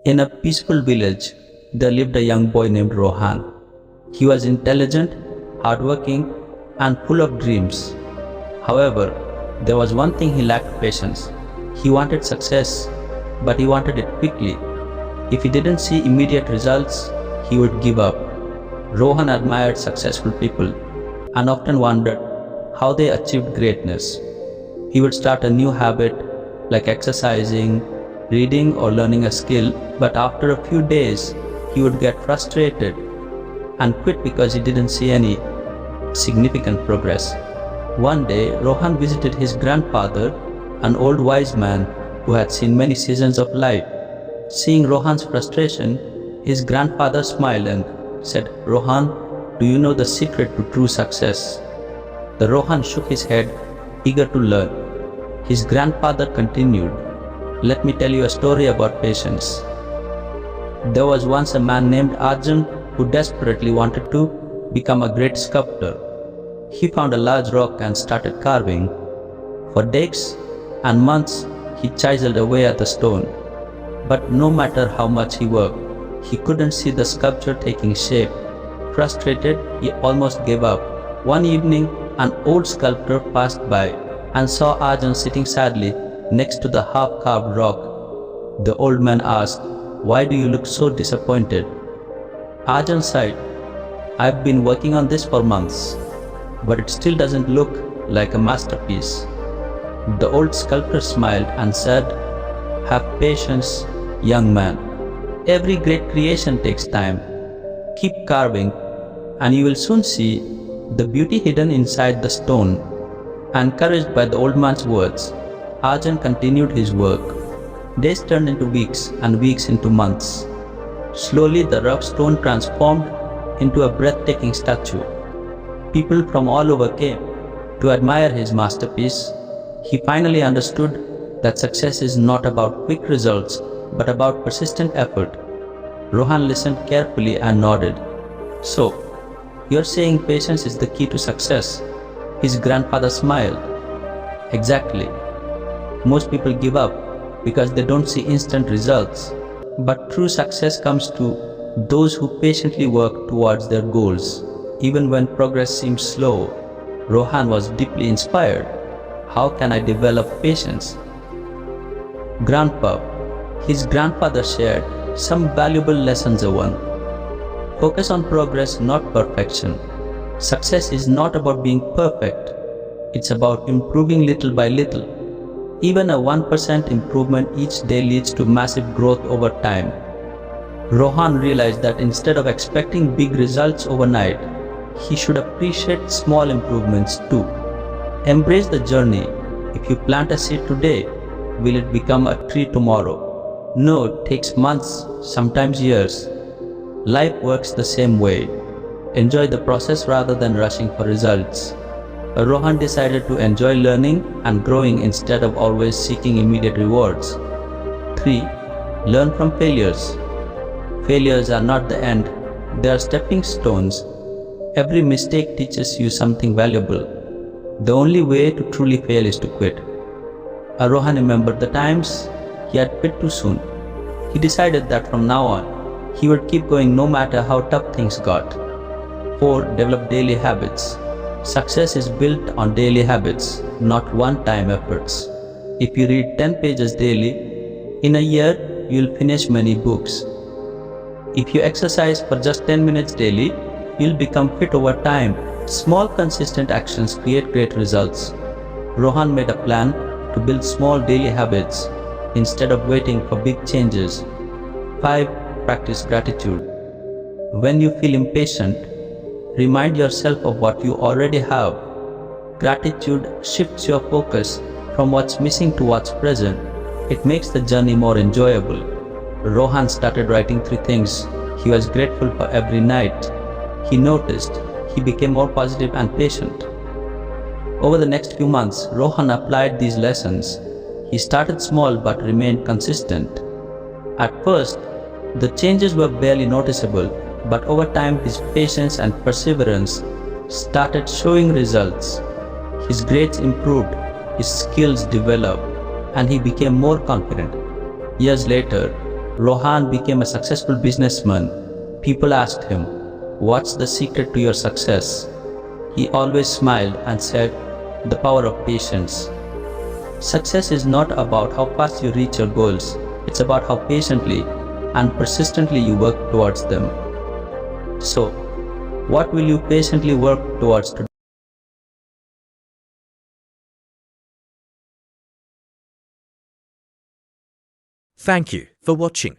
In a peaceful village, there lived a young boy named Rohan. He was intelligent, hardworking, and full of dreams. However, there was one thing he lacked: patience. He wanted success, but he wanted it quickly. If he didn't see immediate results, he would give up. Rohan admired successful people and often wondered how they achieved greatness. He would start a new habit like exercising, reading, or learning a skill, but after a few days, he would get frustrated and quit because he didn't see any significant progress. One day, Rohan visited his grandfather, an old wise man who had seen many seasons of life. Seeing Rohan's frustration, his grandfather smiled and said, "Rohan, do you know the secret to true success?" The Rohan shook his head, eager to learn. His grandfather continued, "Let me tell you a story about patience. There was once a man named Arjun who desperately wanted to become a great sculptor. He found a large rock and started carving. For days and months, he chiseled away at the stone. But no matter how much he worked, he couldn't see the sculpture taking shape. Frustrated, he almost gave up. One evening, an old sculptor passed by and saw Arjun sitting sadly next to the half-carved rock. The old man asked, "Why do you look so disappointed?" Arjun sighed, "I've been working on this for months, but it still doesn't look like a masterpiece." The old sculptor smiled and said, "Have patience, young man. Every great creation takes time. Keep carving, and you will soon see the beauty hidden inside the stone." Encouraged by the old man's words, Arjun continued his work. Days turned into weeks and weeks into months. Slowly, the rough stone transformed into a breathtaking statue. People from all over came to admire his masterpiece. He finally understood that success is not about quick results, but about persistent effort. Rohan listened carefully and nodded. "So, you're saying patience is the key to success?" His grandfather smiled. "Exactly. Most people give up because they don't see instant results. But true success comes to those who patiently work towards their goals, even when progress seems slow." Rohan was deeply inspired. "How can I develop patience?" "Grandpa," his grandfather shared some valuable lessons. 1. Focus on progress, not perfection. Success is not about being perfect. It's about improving little by little. Even a 1% improvement each day leads to massive growth over time. Rohan realized that instead of expecting big results overnight, he should appreciate small improvements too. Embrace the journey. If you plant a seed today, will it become a tree tomorrow? No, it takes months, sometimes years. Life works the same way. Enjoy the process rather than rushing for results. Rohan decided to enjoy learning and growing instead of always seeking immediate rewards. 3. Learn from failures. Failures are not the end, they are stepping stones. Every mistake teaches you something valuable. The only way to truly fail is to quit. Rohan remembered the times he had quit too soon. He decided that from now on, he would keep going no matter how tough things got. 4. Develop daily habits. Success is built on daily habits, not one-time efforts. If you read 10 pages daily, in a year, you'll finish many books. If you exercise for just 10 minutes daily, you'll become fit over time. Small, consistent actions create great results. Rohan made a plan to build small daily habits instead of waiting for big changes. 5. Practice gratitude. When you feel impatient, remind yourself of what you already have. Gratitude shifts your focus from what's missing to what's present. It makes the journey more enjoyable. Rohan started writing 3 things he was grateful for every night. He noticed he became more positive and patient. Over the next few months, Rohan applied these lessons. He started small but remained consistent. At first, the changes were barely noticeable, but over time his patience and perseverance started showing results. His grades improved, his skills developed, and he became more confident. Years later, Rohan became a successful businessman. People asked him, "What's the secret to your success?" He always smiled and said, "The power of patience." Success is not about how fast you reach your goals, it's about how patiently and persistently you work towards them. So, what will you patiently work towards today? Thank you for watching.